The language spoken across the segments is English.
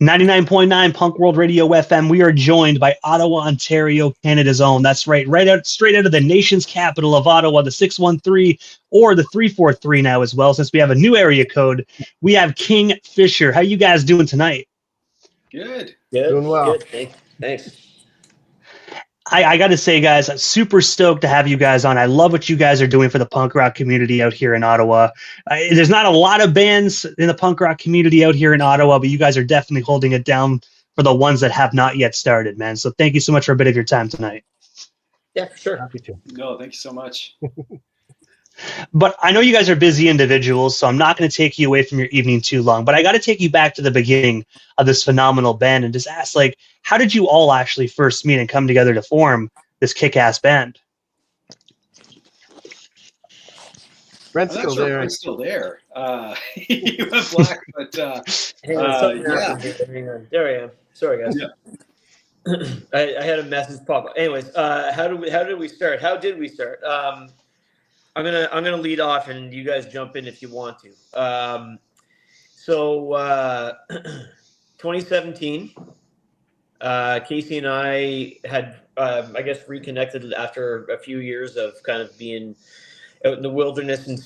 99.9 Punk World Radio FM. We are joined by Ottawa, Ontario, Canada's own. That's right, straight out of the nation's capital of Ottawa, the 613 or the 343 now as well, since we have a new area code. We have Kingfisher. How you guys doing tonight? Good. Doing well. Good. Thanks. I got to say, guys, I'm super stoked to have you guys on. I love what you guys are doing for the punk rock community out here in Ottawa. There's not a lot of bands in the punk rock community out here in Ottawa, but you guys are definitely holding it down for the ones that have not yet started, man. So thank you so much for a bit of your time tonight. Yeah, for sure. Happy to. No, thank you so much. But I know you guys are busy individuals, so I'm not going to take you away from your evening too long. But I got to take you back to the beginning of this phenomenal band and just ask, like, how did you all actually first meet and come together to form this kick-ass band? Brent's I'm not still sure there. Brent's still there. He went black, but yeah. Hang on. There I am. Sorry, guys. Yeah. I had a message pop up. Anyways, how did we start? How did we start? I'm gonna lead off, and you guys jump in if you want to. So 2017, Casey and I had, I guess, reconnected after a few years of kind of being out in the wilderness and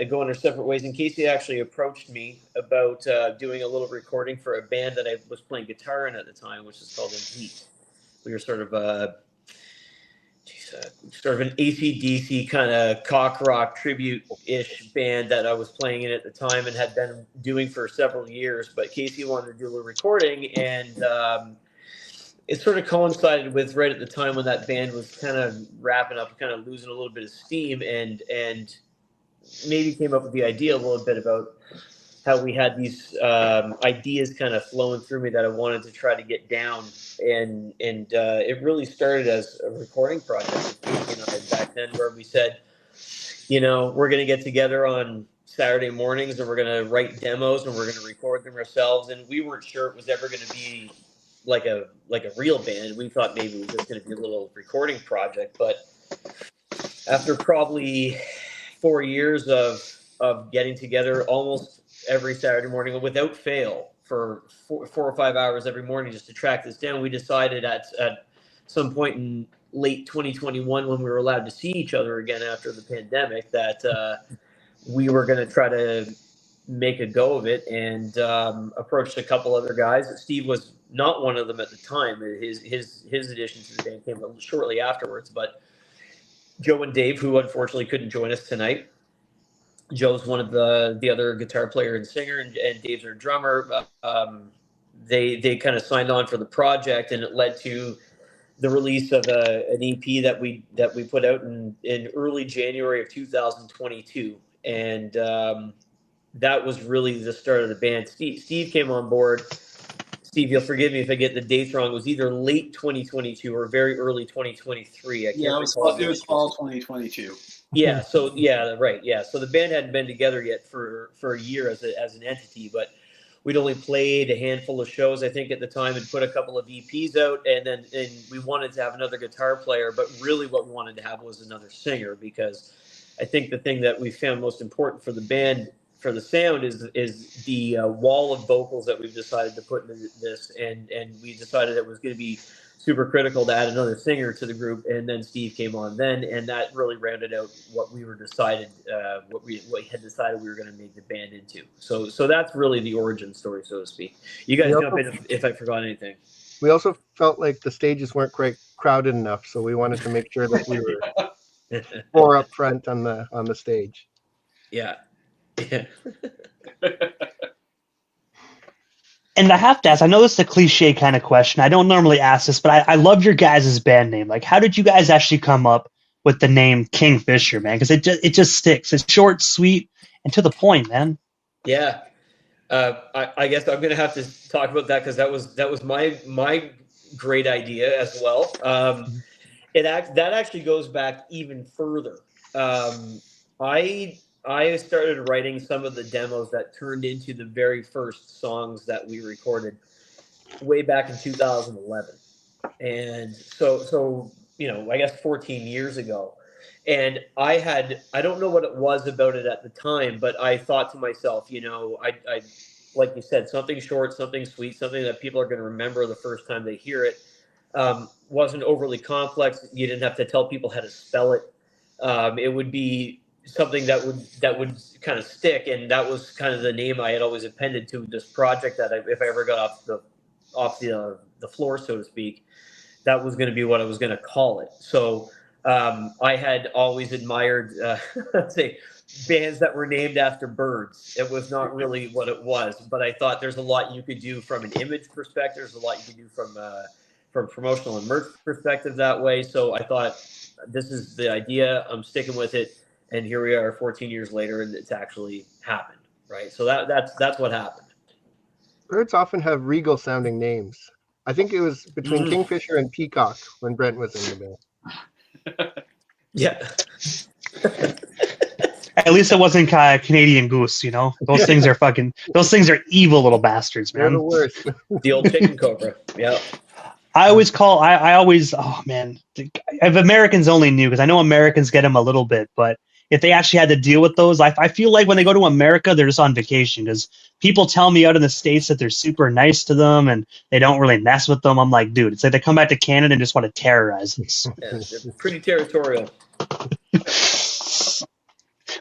going our separate ways. And Casey actually approached me about doing a little recording for a band that I was playing guitar in at the time, which is called Heat. We were sort of an AC/DC kind of cock rock tribute-ish band that I was playing in at the time and had been doing for several years. But Casey wanted to do a recording, and it sort of coincided with right at the time when that band was kind of wrapping up, kind of losing a little bit of steam, and maybe came up with the idea a little bit about how we had these ideas kind of flowing through me that I wanted to try to get down. And it really started as a recording project with Casey and I back then, where we said, we're going to get together on Saturday mornings and we're going to write demos and we're going to record them ourselves. And we weren't sure it was ever going to be like a real band. We thought maybe it was just going to be a little recording project. But after probably 4 years of getting together almost every Saturday morning without fail for 4 or 5 hours every morning just to track this down, we decided at some point in late 2021, when we were allowed to see each other again after the pandemic, that we were going to try to make a go of it, and approached a couple other guys. Steve was not one of them at the time. His addition to the band came shortly afterwards, but Joe and Dave, who unfortunately couldn't join us tonight. Joe's one of the other guitar player and singer, and Dave's our drummer. They kind of signed on for the project, and it led to the release of an EP that we put out in early January of 2022, and that was really the start of the band. Steve came on board. Steve, you'll forgive me if I get the dates wrong. It was either late 2022 or very early 2023. It was fall 2022. Yeah. So right. Yeah. So the band hadn't been together yet for a year as an entity, but we'd only played a handful of shows, I think, at the time, and put a couple of EPs out. And we wanted to have another guitar player, but really what we wanted to have was another singer, because I think the thing that we found most important for the band, for the sound, is the wall of vocals that we've decided to put into this, and we decided it was going to be super critical to add another singer to the group, and then Steve came on then, and that really rounded out what we had decided we were going to make the band into. So that's really the origin story, so to speak. You guys jump in if I forgot anything. We also felt like the stages weren't quite crowded enough, so we wanted to make sure that we were more up front on the stage. Yeah. And I have to ask, I know this is a cliche kind of question. I don't normally ask this, but I love your guys' band name. Like, how did you guys actually come up with the name Kingfisher, man? Because it just sticks. It's short, sweet, and to the point, man. Yeah. I guess I'm going to have to talk about that, because that was my great idea as well. That actually goes back even further. I started writing some of the demos that turned into the very first songs that we recorded way back in 2011. And so I guess 14 years ago. And I don't know what it was about it at the time, but I thought to myself, I like you said, something short, something sweet, something that people are going to remember the first time they hear it. Wasn't overly complex. You didn't have to tell people how to spell it. It would be something that would kind of stick, and that was kind of the name I had always appended to this project. That if I ever got off the floor, so to speak, that was going to be what I was going to call it. So I had always admired, let's say, bands that were named after birds. It was not really what it was, but I thought there's a lot you could do from an image perspective. There's a lot you could do from promotional and merch perspective that way. So I thought, this is the idea. I'm sticking with it, and here we are, 14 years later, and it's actually happened, right? So that's what happened. Birds often have regal sounding names. I think it was between Kingfisher and Peacock when Brent was in the band. Yeah. At least it wasn't Canadian Goose, you know? Those things are evil little bastards, They're man. the worst. The old chicken cobra. Yeah. I always, oh man, if Americans only knew, because I know Americans get them a little bit, but if they actually had to deal with those, I feel like when they go to America, they're just on vacation, because people tell me out in the States that they're super nice to them and they don't really mess with them. I'm like, dude, it's like they come back to Canada and just want to terrorize us. Yeah, they're pretty territorial.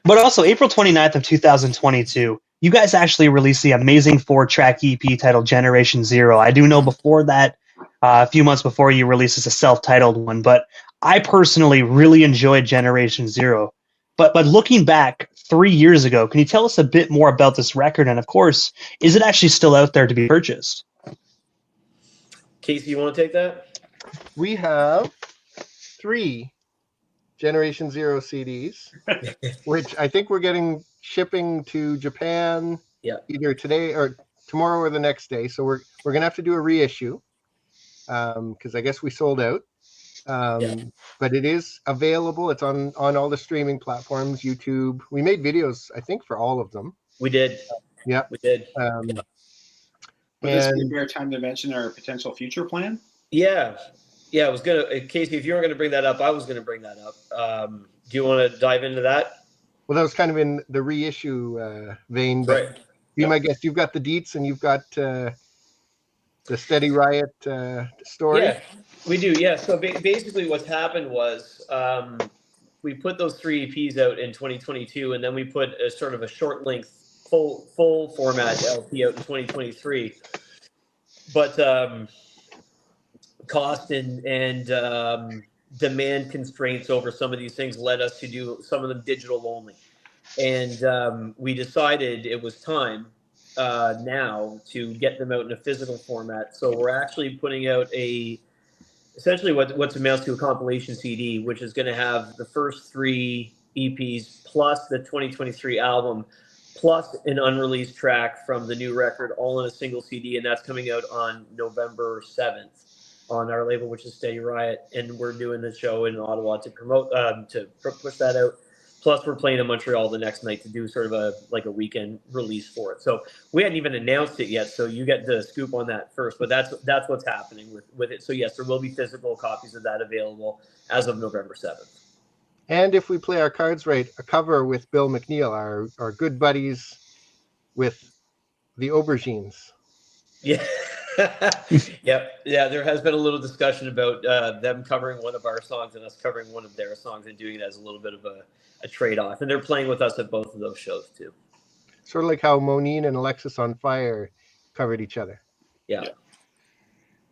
But also, April 29th of 2022, you guys actually released the amazing 4-track EP titled Generation Zero. I do know before that, a few months before, you released as a self-titled one, but I personally really enjoyed Generation Zero. But looking back 3 years ago, can you tell us a bit more about this record? And of course, is it actually still out there to be purchased? Casey, you want to take that? We have 3 Generation Zero CDs, which I think we're getting shipping to Japan either today or tomorrow or the next day. So we're gonna have to do a reissue because I guess we sold out. But it is available. It's on all the streaming platforms, YouTube. We made videos, I think, for all of them. We did. Yeah, we did. Would this be a fair time to mention our potential future plan? Yeah. I was gonna, Casey, if you were gonna bring that up, I was gonna bring that up. Do you want to dive into that? Well, that was kind of in the reissue vein, but Right. be my guest. You've got the deets and you've got the Steady Riot story. Yeah, we do. Yeah. So basically, what's happened was we put those 3 EPs out in 2022, and then we put a sort of a short length, full format LP out in 2023. But cost and demand constraints over some of these things led us to do some of them digital only, and we decided it was time now to get them out in a physical format. So we're actually putting out essentially what's amounts to a compilation CD, which is going to have the first 3 EPs plus the 2023 album plus an unreleased track from the new record, all in a single CD, and that's coming out on November 7th on our label, which is Steady Riot, and we're doing the show in Ottawa to promote to push that out. Plus, we're playing in Montreal the next night to do sort of a weekend release for it. So we hadn't even announced it yet, so you get the scoop on that first. But that's what's happening with it. So yes, there will be physical copies of that available as of November 7th. And if we play our cards right, a cover with Bill McNeil, our good buddies with the Aubergines. Yeah. Yeah. There has been a little discussion about them covering one of our songs and us covering one of their songs and doing it as a little bit of a trade-off. And they're playing with us at both of those shows too. Sort of like how Moneen and Alexis on Fire covered each other. Yeah.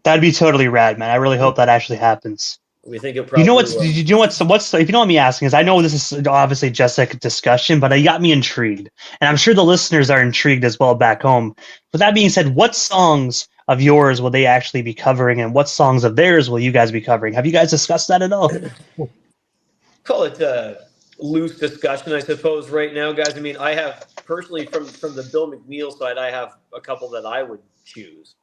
That'd be totally rad, man. I really hope that actually happens. We think it probably what's will. if you don't mind me asking, is I know this is obviously just like a discussion, but it got me intrigued. And I'm sure the listeners are intrigued as well back home. With that being said, what songs of yours will they actually be covering, and what songs of theirs will you guys be covering? Have you guys discussed that at all? Call it a loose discussion, I suppose, right now, guys. I mean, I have personally from the Bill McNeil side, I have a couple that I would choose.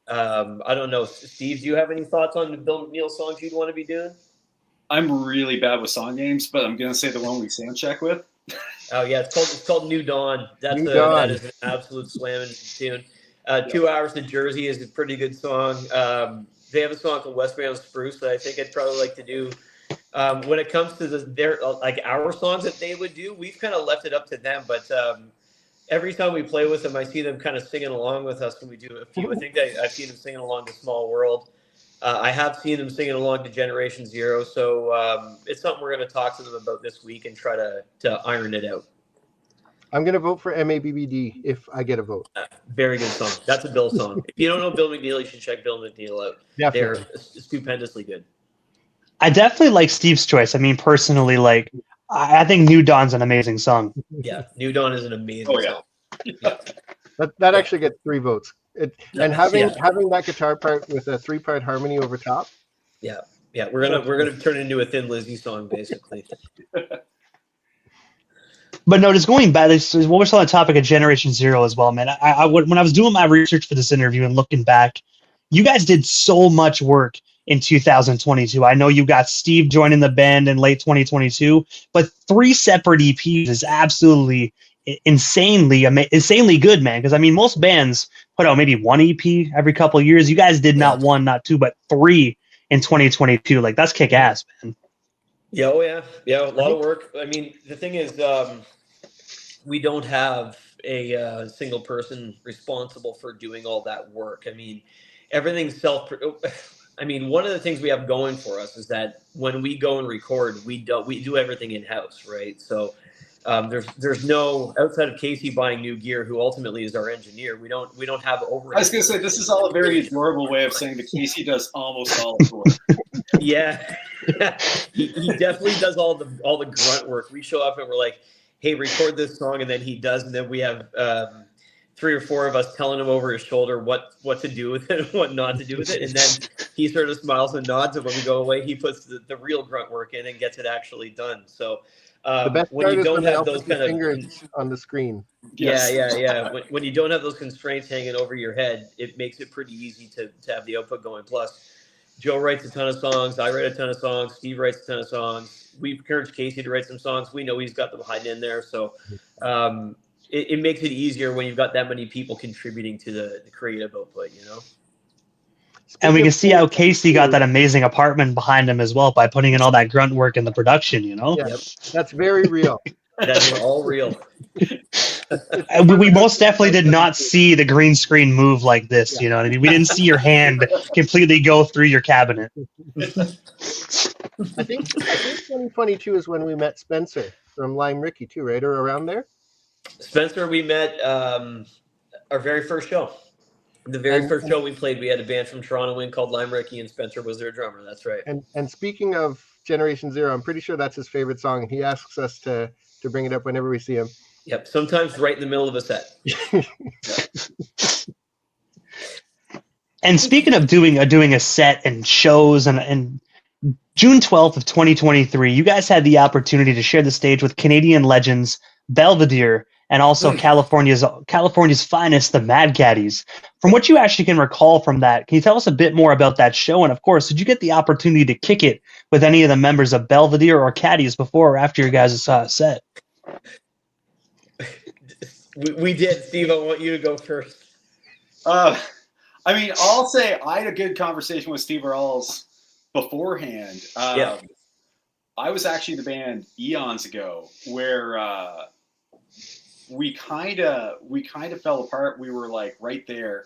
I don't know, Steve, do you have any thoughts on the Bill McNeil songs you'd want to be doing? I'm really bad with song names, but I'm gonna say the one we sound check with. Oh yeah, it's called New Dawn. That is an absolute slamming tune. 2 Hours to Jersey is a pretty good song. They have a song called Westbound Spruce that I think I'd probably like to do. When it comes to our songs that they would do, we've kind of left it up to them. But every time we play with them, I see them kind of singing along with us when we do a few. I think I've seen them singing along to Small World. I have seen them singing along to Generation Zero. So it's something we're going to talk to them about this week and try to iron it out. I'm going to vote for MABBD if I get a vote. Very good song. That's a Bill song. If you don't know Bill McNeil, you should check Bill McNeil out. Definitely. They're stupendously good. I definitely like Steve's choice. I mean, personally, like, I think New Dawn's an amazing song. Yeah, New Dawn is an amazing song. Yeah. That actually gets 3 votes. And having that guitar part with a 3-part harmony over top. Yeah, we're gonna turn it into a Thin Lizzy song, basically. But no, just going back, this is what we're still on the topic of Generation Zero as well, man. When I was doing my research for this interview and looking back, you guys did so much work in 2022. I know you got Steve joining the band in late 2022, but 3 separate EPs is absolutely insanely good, man. Because I mean, most bands put out maybe 1 EP every couple of years. You guys did not 1, not 2, but 3 in 2022. Like, that's kick ass, man. Yeah, a lot of work. I mean, the thing is, we don't have a single person responsible for doing all that work. I mean, everything's I mean, one of the things we have going for us is that when we go and record, we do everything in house, right? So there's no, outside of Casey buying new gear, who ultimately is our engineer. We don't have overhead. I was gonna say, this is all a very adorable way of saying that Casey does almost all of the work. Yeah, he definitely does all the grunt work. We show up and we're like, hey, record this song, and then he does, and then we have 3 or 4 of us telling him over his shoulder what to do with it and what not to do with it, and then he sort of smiles and nods, and when we go away, he puts the real grunt work in and gets it actually done. So the best when you don't have those kind of fingers on the screen. Yeah. When you don't have those constraints hanging over your head, it makes it pretty easy to have the output going. Plus, Joe writes a ton of songs. I write a ton of songs. Steve writes a ton of songs. We've encouraged Casey to write some songs. We know he's got them hiding in there. So it makes it easier when you've got that many people contributing to the creative output, you know? And we can see how Casey got that amazing apartment behind him as well by putting in all that grunt work in the production, you know? Yeah, that's very real. That's all real. We most definitely did not see the green screen move like this, you know what I mean? We didn't see your hand completely go through your cabinet. I think 2022 is when we met Spencer from Lime Ricky too, right? Or around there? Spencer, we met our very first show. The very first show we played, we had a band from Toronto in called Lime Ricky, and Spencer was their drummer. That's right. And speaking of Generation Zero, I'm pretty sure that's his favorite song, and he asks us to bring it up whenever we see him. Yep, sometimes right in the middle of a set. And speaking of doing a set and shows, and June 12th of 2023, you guys had the opportunity to share the stage with Canadian legends Belvedere and also California's finest, the Mad Caddies. From what you actually can recall from that, can you tell us a bit more about that show? And of course, did you get the opportunity to kick it with any of the members of Belvedere or Caddies before or after your guys' set? We did. Steve, I want you to go first. I mean, I'll say I had a good conversation with Steve Rawls beforehand. I was actually in the band eons ago where we kind of fell apart. We were like right there,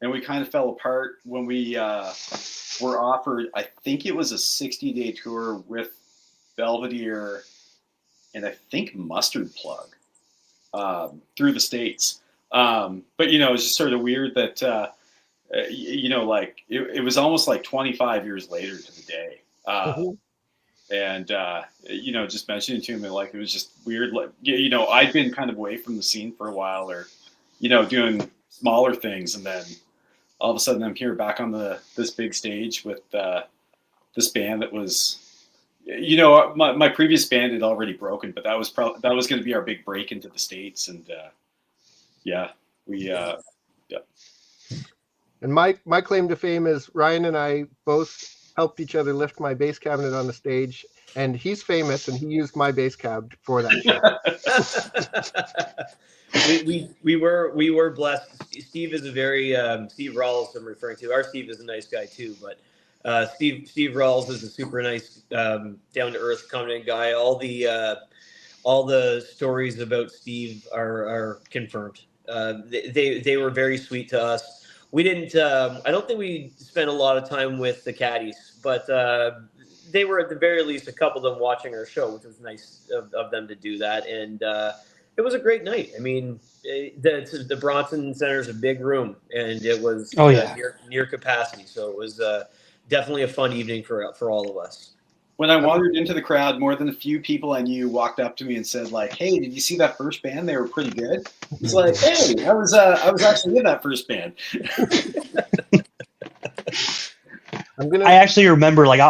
and we kind of fell apart when we were offered, I think it was a 60-day tour with Belvedere and I think Mustard Plug through the States. But you know, it's just sort of weird that you know, like it was almost like 25 years later to the day. And you know, just mentioning to him, like, it was just weird. Like, you know, I'd been kind of away from the scene for a while, or, you know, doing smaller things, and then all of a sudden I'm here back on this big stage with this band that was, you know, my previous band had already broken, but that was going to be our big break into the States, and And my claim to fame is Ryan and I both helped each other lift my bass cabinet on the stage, and he's famous, and he used my bass cab for that show. we were blessed. Steve is a very Steve Rawls I'm referring to. Our Steve is a nice guy too, but Steve Rawls is a super nice, down to earth, competent guy. All all the stories about Steve are confirmed. They were very sweet to us. We didn't. I don't think we spent a lot of time with the caddies, but they were at the very least a couple of them watching our show, which was nice of them to do that. And it was a great night. I mean, the Bronson Center is a big room, and it was near capacity, so it was definitely a fun evening for all of us. When I wandered into the crowd, more than a few people I knew walked up to me and said, like, "Hey, did you see that first band? They were pretty good." It's like, "Hey, I was actually in that first band." I actually remember, like,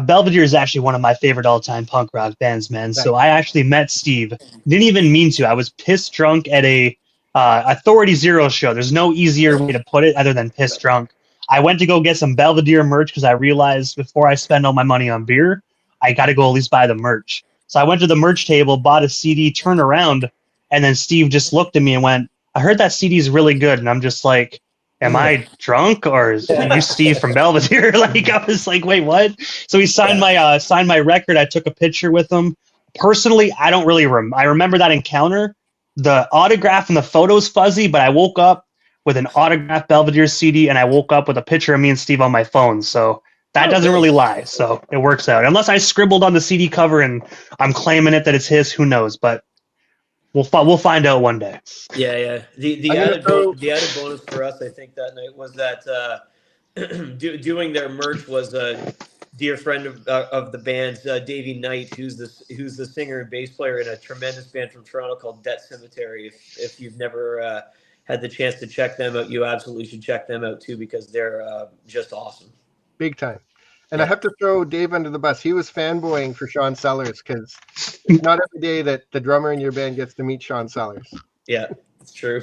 Belvedere is actually one of my favorite all-time punk rock bands, man. So I actually met Steve. Didn't even mean to. I was pissed drunk at a Authority Zero show. There's no easier way to put it other than pissed drunk. I went to go get some Belvedere merch because I realized before I spend all my money on beer, I got to go at least buy the merch. So I went to the merch table, bought a CD, turned around, and then Steve just looked at me and went, "I heard that CD is really good." And I'm just like, "Am I drunk or is you Steve from Belvedere?" Like, I was like, "Wait, what?" So he signed my record. I took a picture with him. Personally, I don't really I remember that encounter. The autograph and the photo's fuzzy, but I woke up with an autographed Belvedere CD, and I woke up with a picture of me and Steve on my phone. So that doesn't really lie. So it works out. Unless I scribbled on the CD cover and I'm claiming it that it's his, who knows? But we'll find out one day. Yeah. The added bonus for us, I think, that night was that doing their merch was a dear friend of the band's Davey Knight, who's the singer and bass player in a tremendous band from Toronto called Debt Cemetery. If you've never had the chance to check them out, you absolutely should check them out too, because they're just awesome. Big time. And I have to throw Dave under the bus. He was fanboying for Sean Sellers because it's not every day that the drummer in your band gets to meet Sean Sellers. Yeah, it's true.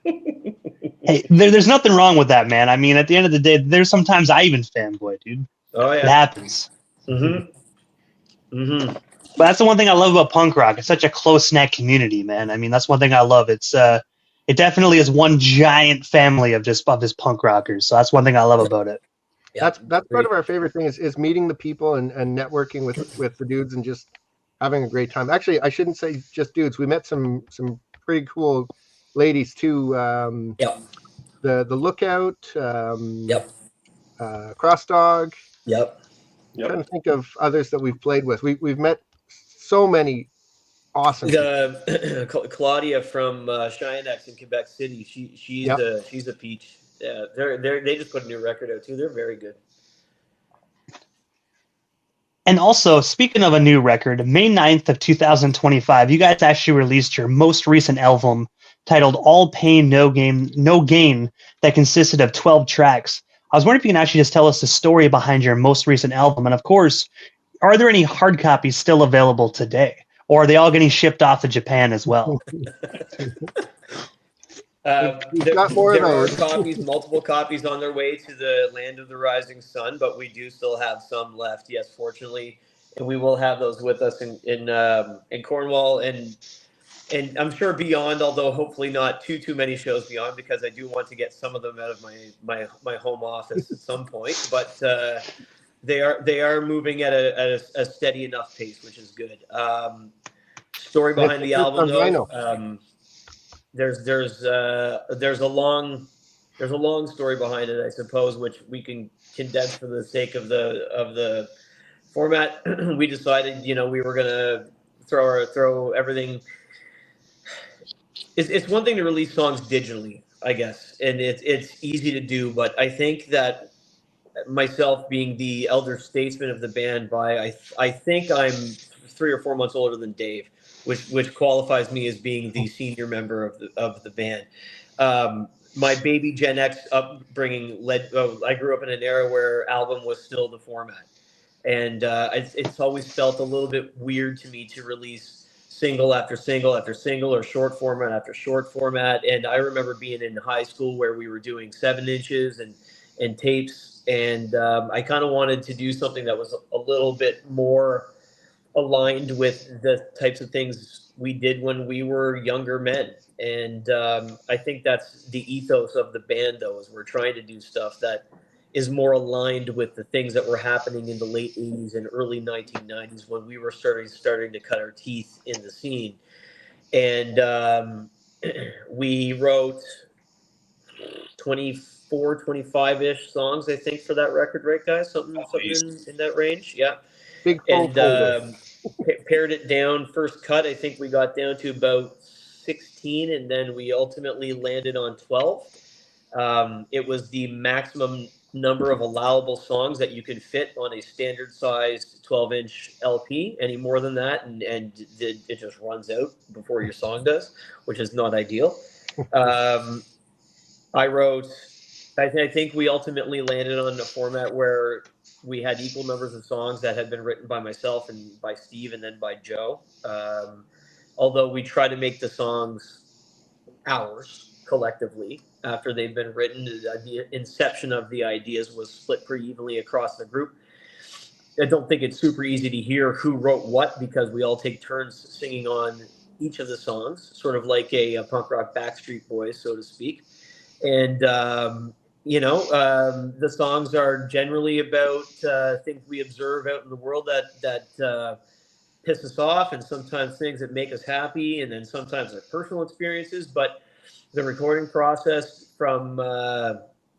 Hey, there's nothing wrong with that, man. I mean, at the end of the day, there's sometimes I even fanboy, dude. Oh, yeah. It happens. Mm-hmm. But that's the one thing I love about punk rock. It's such a close-knit community, man. I mean, that's one thing I love. It's it definitely is one giant family of just punk rockers. So that's one thing I love about it. Yeah, that's part of our favorite thing is meeting the people and networking with the dudes and just having a great time. Actually, I shouldn't say just dudes. We met some pretty cool ladies too. The Lookout. Cross Dog. Yep. I'm trying to think of others that we've played with. We've met so many awesome. Claudia from Cheyenne in Quebec City. She's a peach. Yeah, they just put a new record out too. They're very good. And also, speaking of a new record, May 9th of 2025, you guys actually released your most recent album titled All Pain, No Gain, that consisted of 12 tracks. I was wondering if you can actually just tell us the story behind your most recent album. And of course, are there any hard copies still available today? Or are they all getting shipped off to Japan as well? There are multiple copies on their way to the land of the rising sun, but we do still have some left. Yes, fortunately, and we will have those with us in Cornwall and I'm sure beyond. Although hopefully not too many shows beyond, because I do want to get some of them out of my home office at some point. But they are moving at a steady enough pace, which is good. Story behind the album, though. There's a long story behind it, I suppose, which we can condense for the sake of the format. We decided, we were gonna throw everything. It's one thing to release songs digitally, I guess, and it's easy to do, but I think that myself being the elder statesman of the band, I think I'm 3 or 4 months older than Dave, which qualifies me as being the senior member of the band. My baby Gen X upbringing I grew up in an era where album was still the format, and it's always felt a little bit weird to me to release single after single after single, or short format after short format. And I remember being in high school where we were doing 7 inches and tapes, and I kind of wanted to do something that was a little bit more aligned with the types of things we did when we were younger men. And I think that's the ethos of the band, though, is we're trying to do stuff that is more aligned with the things that were happening in the late 80s and early 1990s when we were starting to cut our teeth in the scene. And we wrote 24, 25-ish songs, I think, for that record, right, guys? Something in that range, yeah. Big And folder. pared it down. First cut, I think we got down to about 16, and then we ultimately landed on 12. It was the maximum number of allowable songs that you can fit on a standard sized 12-inch LP. Any more than that, and it just runs out before your song does, which is not ideal. I think we ultimately landed on a format where we had equal numbers of songs that had been written by myself and by Steve and then by Joe. Although we try to make the songs ours collectively after they've been written. The inception of the ideas was split pretty evenly across the group. I don't think it's super easy to hear who wrote what because we all take turns singing on each of the songs, sort of like a punk rock Backstreet Boys, so to speak. And, the songs are generally about things we observe out in the world that piss us off, and sometimes things that make us happy, and then sometimes our personal experiences. But the recording process from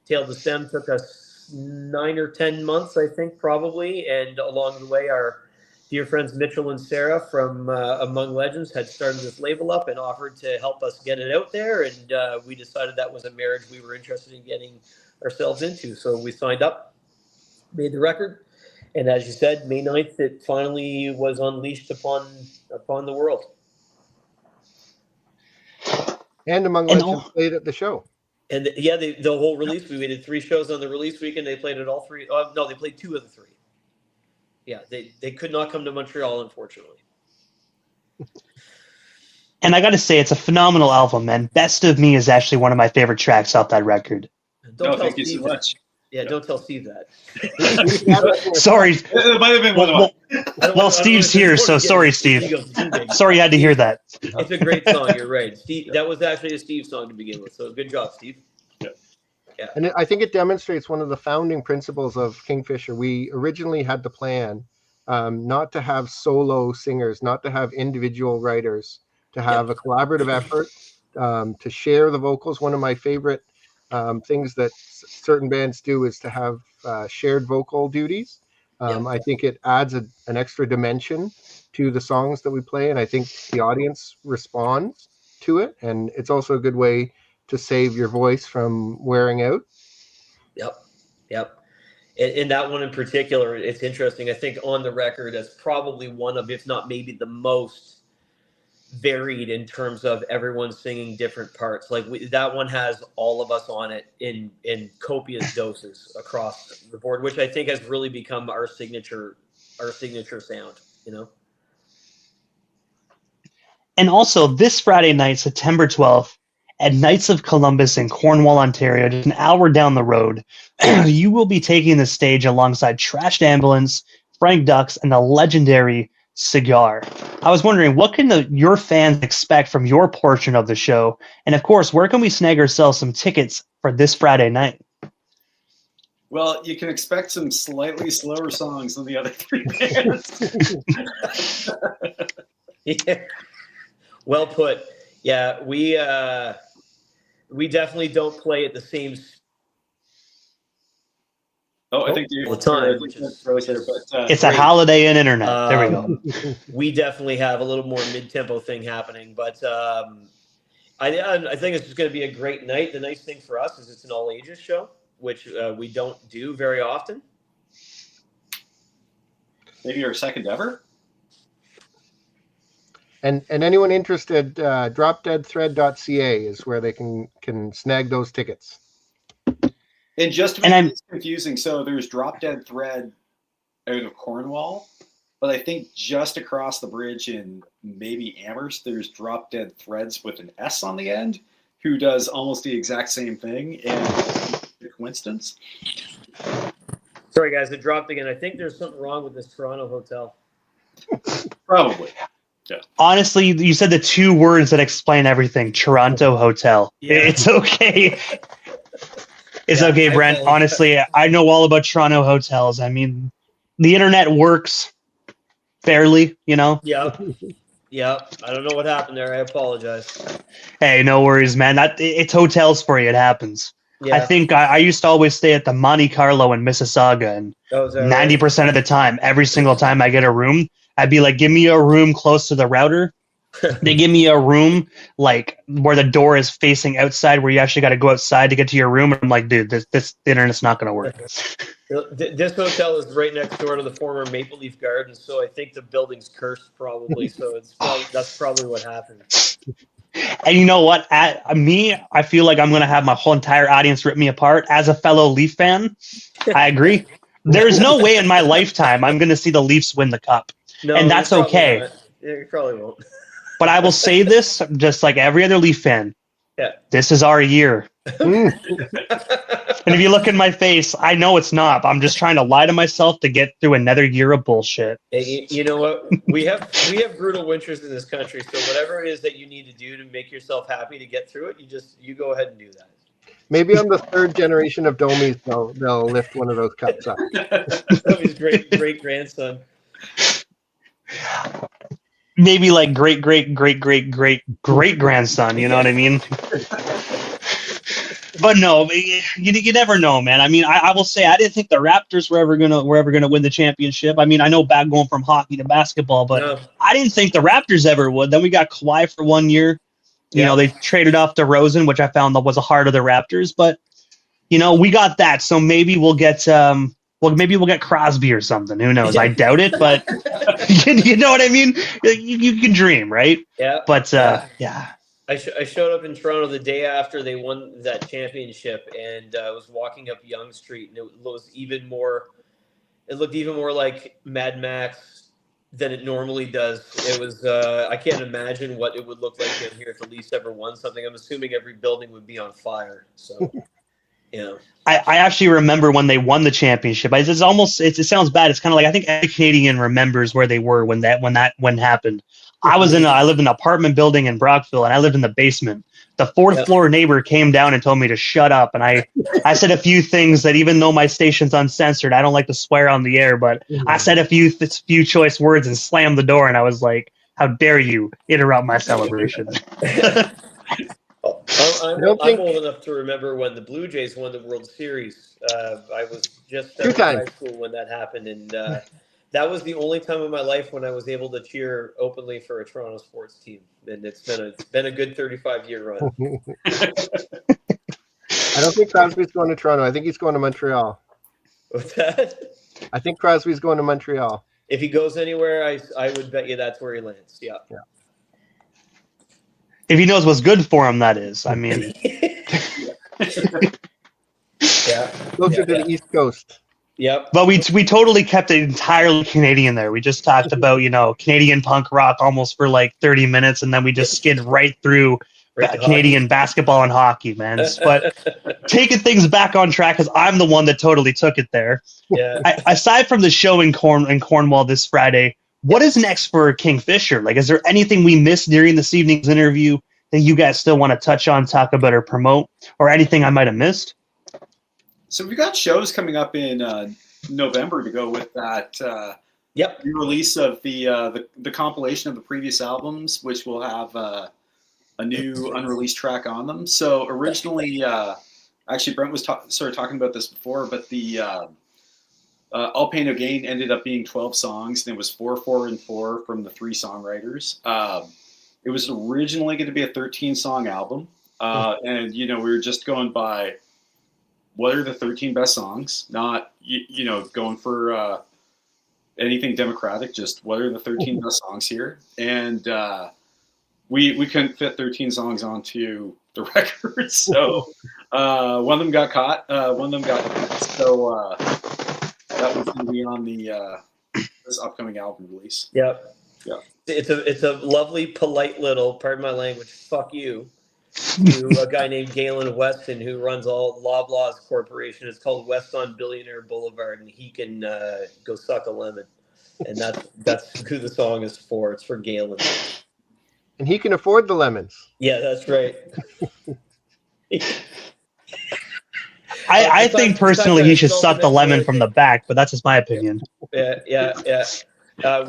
tail to stem took us 9 or 10 months, I think, probably. And along the way, our dear friends Mitchell and Sarah from Among Legends had started this label up and offered to help us get it out there. And we decided that was a marriage we were interested in getting ourselves into. So we signed up, made the record. And as you said, May 9th, it finally was unleashed upon the world. And Among Legends played at the show. And the whole release, we did 3 shows on the release weekend. They played at all 3. No, they played 2 of the 3. Yeah, they could not come to Montreal, unfortunately. And I got to say, it's a phenomenal album, man. Best of Me is actually one of my favorite tracks off that record. Thank you so much. Yeah, don't tell Steve that. Sorry. It might have been one of Well, Steve's here, so sorry, Steve. Sorry you had to hear that. It's a great song, you're right. Steve, that was actually a Steve song to begin with, so good job, Steve. Yeah. And I think it demonstrates one of the founding principles of Kingfisher. We originally had the plan not to have solo singers, not to have individual writers, to have a collaborative effort, to share the vocals. One of my favorite things that certain bands do is to have shared vocal duties. I think it adds an extra dimension to the songs that we play, and I think the audience responds to it. And it's also a good way to save your voice from wearing out. Yep. In that one in particular, it's interesting. I think on the record, that's probably one of, if not maybe the most varied in terms of everyone singing different parts. Like that one has all of us on it in copious doses across the board, which I think has really become our signature sound, And also this Friday night, September 12th, at Knights of Columbus in Cornwall, Ontario, just an hour down the road, you will be taking the stage alongside Trashed Ambulance, Frank Dux, and the legendary Cigar. I was wondering, what can your fans expect from your portion of the show? And of course, where can we snag ourselves some tickets for this Friday night? Well, you can expect some slightly slower songs than the other 3 bands. Yeah. Well put. Yeah, we definitely don't play at the same I think all the time, which is it's a Holiday Inn internet. There we go. We definitely have a little more mid-tempo thing happening, but I think it's just going to be a great night. The nice thing for us is it's an all-ages show, which we don't do very often. Maybe our second ever. And anyone interested, dropdeadthread.ca is where they can snag those tickets. And just to make this confusing, so there's Drop Dead Thread out of Cornwall, but I think just across the bridge in maybe Amherst, there's Drop Dead Threads with an S on the end, who does almost the exact same thing. And a coincidence? Sorry, guys, it dropped again. I think there's something wrong with this Toronto hotel. Probably. Yeah. Honestly, you said the 2 words that explain everything. Toronto hotel. Yeah. It's okay. It's okay, Brent. Honestly, I know all about Toronto hotels. I mean, the internet works fairly, you know? Yep. I don't know what happened there. I apologize. Hey, no worries, man. It's hotels for you. It happens. Yeah. I think I used to always stay at the Monte Carlo in Mississauga, and 90% of the time, every single time I get a room, I'd be like, give me a room close to the router. They give me a room like where the door is facing outside, where you actually got to go outside to get to your room. And I'm like, dude, this internet's not going to work. This hotel is right next door to the former Maple Leaf Gardens, so I think the building's cursed probably. So that's probably what happened. And you know what? I feel like I'm going to have my whole entire audience rip me apart. As a fellow Leaf fan, I agree. There's no way in my lifetime I'm going to see the Leafs win the cup. No, and that's okay. Yeah, you probably won't. But I will say this, just like every other Leaf fan. Yeah. This is our year. And if you look in my face, I know it's not. I'm just trying to lie to myself to get through another year of bullshit. Hey, you know what? We have brutal winters in this country, so whatever it is that you need to do to make yourself happy to get through it, you go ahead and do that. Maybe on the third generation of Domies, they'll lift one of those cups up. Domies' great grandson. Maybe like great grandson. You know what I mean? But no, you never know, man. I mean, I will say I didn't think the Raptors were ever gonna win the championship. I mean, I know back going from hockey to basketball, but no. I didn't think the Raptors ever would. Then we got Kawhi for 1 year. You know, they traded off DeRozan, which I found that was a heart of the Raptors. But you know, we got that, so maybe we'll get maybe we'll get Crosby or something. Who knows? I doubt it, but you know what I mean. You can dream, right? Yeah. But yeah. I showed up in Toronto the day after they won that championship, and I was walking up Yonge Street, and it looked even more like Mad Max than it normally does. It was I can't imagine what it would look like down here if the Leafs ever won something. I'm assuming every building would be on fire. So, yeah. I actually remember when they won the championship. It sounds bad. It's kind of like I think every Canadian remembers where they were when happened. I lived in an apartment building in Brockville, and I lived in the basement. The fourth floor neighbor came down and told me to shut up. And I said a few things that, even though my station's uncensored, I don't like to swear on the air, but I said a few choice words and slammed the door. And I was like, how dare you interrupt my celebration? I'm old enough to remember when the Blue Jays won the World Series. I was just in high school when that happened. And that was the only time in my life when I was able to cheer openly for a Toronto sports team, and it's been a good 35-year run. I don't think Crosby's going to Toronto. I think he's going to Montreal. What's that? I think Crosby's going to Montreal. If he goes anywhere, I would bet you that's where he lands. Yeah. If he knows what's good for him, that is. I mean, closer to the East Coast. Yep. But we totally kept it entirely Canadian there. We just talked about, Canadian punk rock almost for like 30 minutes, and then we just skid right through Canadian basketball and hockey, man. But taking things back on track, because I'm the one that totally took it there. Yeah. Aside from the show in Cornwall this Friday, what is next for Kingfisher? Like, is there anything we missed during this evening's interview that you guys still want to touch on, talk about, or promote, or anything I might have missed? So we've got shows coming up in November to go with that release of the compilation of the previous albums, which will have a new unreleased track on them. So originally, actually Brent was sort of talking about this before, but the All Pain No Gain ended up being 12 songs, and it was 4, 4, and 4 from the 3 songwriters. It was originally going to be a 13-song album, and we were just going by what are the 13 best songs, not going for anything democratic, just what are the 13 best songs here. And we couldn't fit 13 songs onto the record, so one of them got caught, one of them got cut. So that was going to be on this upcoming album release. Yep. Yeah. It's a lovely, polite little, pardon my language, fuck you, to a guy named Galen Weston, who runs all Loblaws Corporation. It's called West on Billionaire Boulevard, and he can go suck a lemon. And that's who the song is for. It's for Galen. And he can afford the lemons. Yeah, that's right. I think personally he should suck the lemon from the back, but that's just my opinion. Yeah.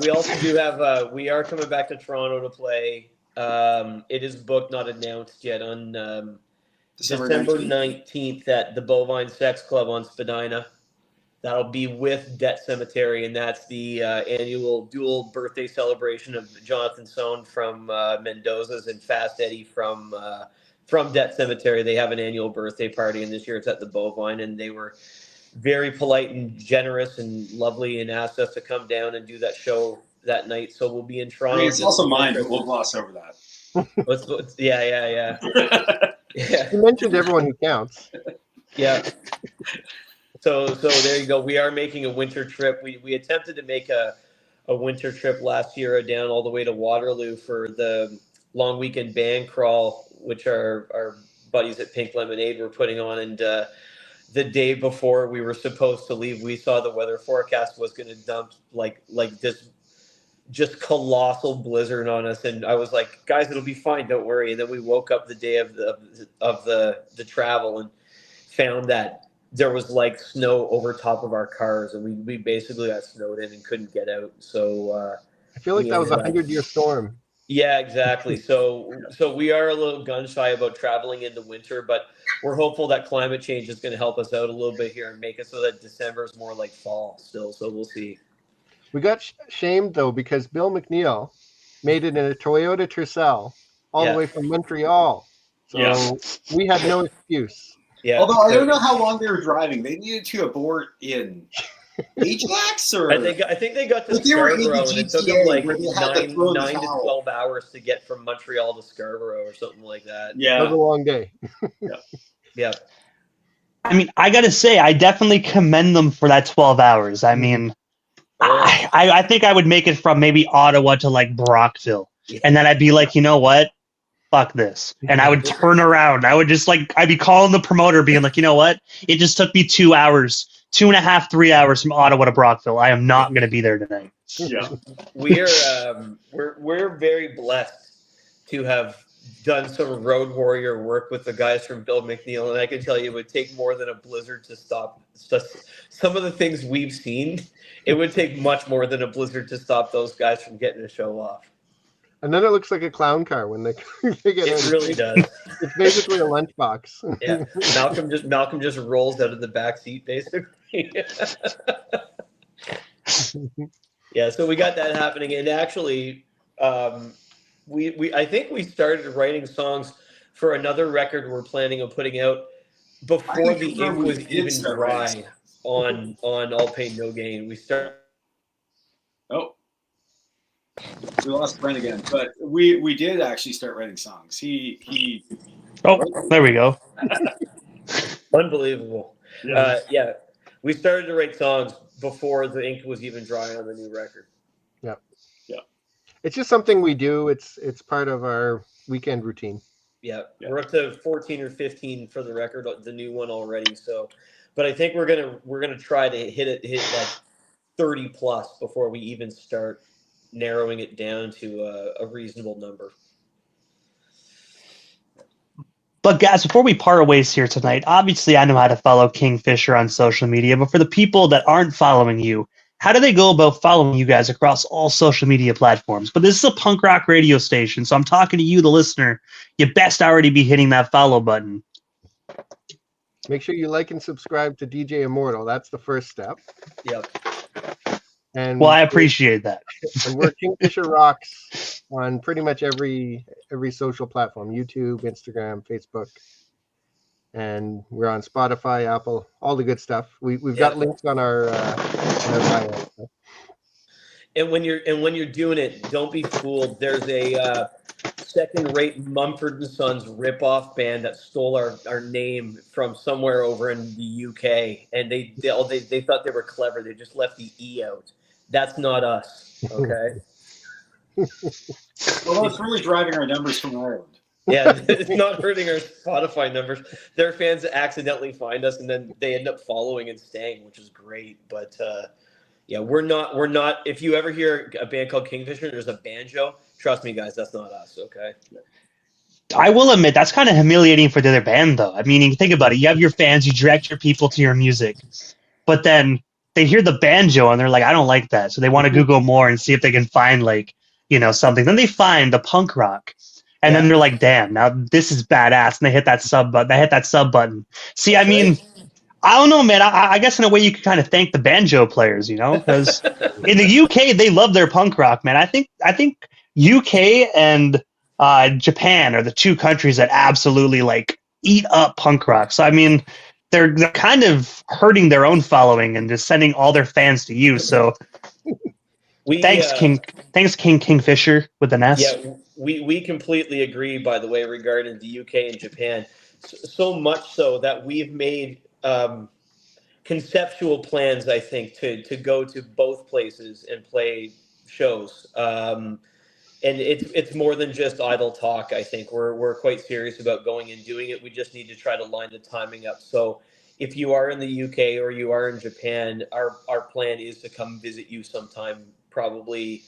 We also do have. We are coming back to Toronto to play. It is booked, not announced yet, on December 19th at the Bovine Sex Club on Spadina. That'll be with Debt Cemetery, and that's the annual dual birthday celebration of Jonathan Sohn from Mendoza's and Fast Eddie from Debt Cemetery. They have an annual birthday party, and this year it's at the Bovine, and they were very polite and generous and lovely and asked us to come down and do that show that night. So we'll be in Toronto. I mean, it's also mine, but we'll gloss over that. Yeah. You mentioned everyone who counts. Yeah. So there you go. We are making a winter trip. We attempted to make a winter trip last year down all the way to Waterloo for the long weekend band crawl, which our buddies at Pink Lemonade were putting on. And the day before we were supposed to leave, we saw the weather forecast was going to dump like this just colossal blizzard on us. And I was like, guys, it'll be fine. Don't worry. And then we woke up the day of the travel and found that there was like snow over top of our cars, and we basically got snowed in and couldn't get out. So I feel like that was a 100-year storm. Yeah, exactly. So we are a little gun shy about traveling in the winter, but we're hopeful that climate change is going to help us out a little bit here and make it so that December is more like fall still. So we'll see. We got shamed though because Bill McNeil made it in a Toyota Tercel all the way from Montreal. So we had no excuse. Yeah. Although I don't know how long they were driving. They needed to abort in Ajax, or I think they got to Scarborough, and it took them like 9 to 12 hours to get from Montreal to Scarborough or something like that. Yeah, it was a long day. Yeah. I mean, I gotta say, I definitely commend them for that 12 hours. I mean, I think I would make it from maybe Ottawa to like Brockville, and then I'd be like, you know what? Fuck this. And I would turn around. I would just I'd be calling the promoter being like, you know what? It just took me 2 hours, 2.5, 3 hours from Ottawa to Brockville. I am not going to be there tonight. Yeah. We're very blessed to have done some road warrior work with the guys from Bill McNeil. And I can tell you it would take more than a blizzard to stop some of the things we've seen. It would take much more than a blizzard to stop those guys from getting a show off. And then it looks like a clown car when they get in. It really does. It's basically a lunchbox. Yeah, Malcolm just rolls out of the back seat, basically. Yeah, so we got that happening, and actually, I think we started writing songs for another record we're planning on putting out before the ink was even dry on All Pain No Gain. We started. Oh. We lost Brent again, but we did actually start writing songs. He there we go. Unbelievable. Yeah, we started to write songs before the ink was even dry on the new record. Yeah. It's just something we do. It's part of our weekend routine. Yeah. We're up to 14 or 15 for the record, the new one already. So, but I think we're gonna try to hit like 30 plus before we even start narrowing it down to a reasonable number. But guys, before we part ways here tonight, obviously I know how to follow Kingfisher on social media, but for the people that aren't following you, how do they go about following you guys across all social media platforms? But this is a punk rock radio station, so I'm talking to you, the listener. You best already be hitting that follow button. Make sure you like and subscribe to DJ Immortal. That's the first step. Yep. And well, I appreciate that. And we're Kingfisher Rocks on pretty much every social platform: YouTube, Instagram, Facebook, and we're on Spotify, Apple, all the good stuff. We've got links on our bio. And when you're doing it, don't be fooled. There's a second-rate Mumford & Sons rip-off band that stole our name from somewhere over in the UK, and they thought they were clever. They just left the E out. That's not us, okay? Although it's really driving our numbers from Ireland. Yeah, it's not hurting our Spotify numbers. Their fans accidentally find us, and then they end up following and staying, which is great. But yeah, we're not. If you ever hear a band called Kingfisher, there's a banjo. Trust me, guys, that's not us. Okay. I will admit that's kind of humiliating for the other band, though. I mean, you think about it. You have your fans, you direct your people to your music, but then they hear the banjo and they're like, I don't like that. So they want to Google more and see if they can find like, something. Then they find the punk rock. And then they're like, damn, now this is badass. And they hit that sub button. They hit that sub button. See, I mean, I don't know, man. I guess in a way you could kind of thank the banjo players, because in the UK they love their punk rock, man. I think UK and Japan are the two countries that absolutely like eat up punk rock. So I mean, they're kind of hurting their own following and just sending all their fans to you. So thanks, Kingfisher with an S. Yeah, we completely agree. By the way, regarding the UK and Japan, so much so that we've made conceptual plans, I think, to go to both places and play shows. And it's more than just idle talk. I think we're quite serious about going and doing it. We just need to try to line the timing up. So if you are in the UK or you are in Japan, our plan is to come visit you sometime, probably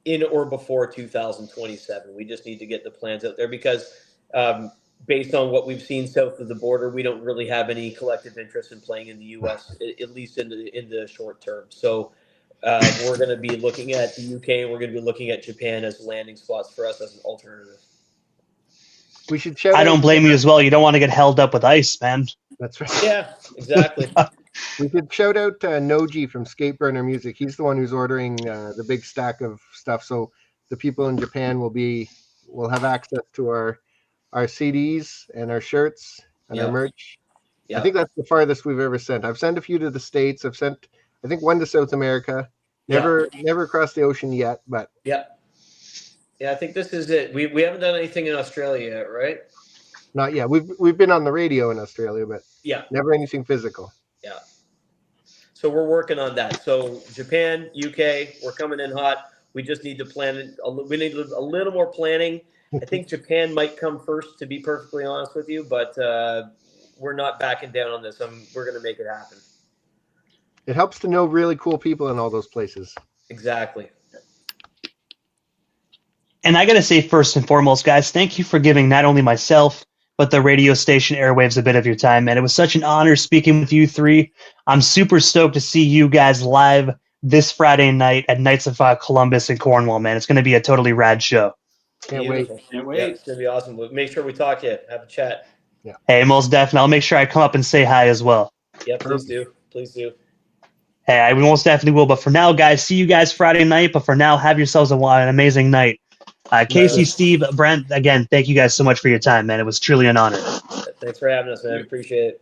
in or before 2027. We just need to get the plans out there because based on what we've seen south of the border, we don't really have any collective interest in playing in the US, at least in the short term. So we're going to be looking at the UK and we're going to be looking at Japan as landing spots for us as an alternative. We should shout I don't blame you as well. You don't want to get held up with ice, man. That's right. Yeah, exactly. We could shout out Noji from Skateburner Music. He's the one who's ordering the big stack of stuff. So the people in Japan will have access to our CDs and our shirts and our merch. I think that's the farthest we've ever sent. I've sent a few to the States. I've sent, I think, one to South America. Never across the ocean yet, but yeah, I think this is it. We haven't done anything in Australia yet, right? Not yet. We've been on the radio in Australia, but never anything physical. Yeah. So we're working on that. So Japan, UK, we're coming in hot. We just need to plan it. We need a little more planning. I think Japan might come first, to be perfectly honest with you, but we're not backing down on this. We're going to make it happen. It helps to know really cool people in all those places. Exactly. And I got to say, first and foremost, guys, thank you for giving not only myself, but the radio station airwaves a bit of your time, man. It was such an honor speaking with you three. I'm super stoked to see you guys live this Friday night at Knights of Columbus in Cornwall, man. It's going to be a totally rad show. Can't wait. Yeah, it's going to be awesome. Make sure we talk to you. Have a chat. Yeah. Hey, most definitely. I'll make sure I come up and say hi as well. Yeah, please do. Please do. Hey, I most definitely will. But for now, guys, see you guys Friday night. But for now, have yourselves an amazing night. Casey, Steve, Brent, again, thank you guys so much for your time, man. It was truly an honor. Thanks for having us, man. Appreciate it.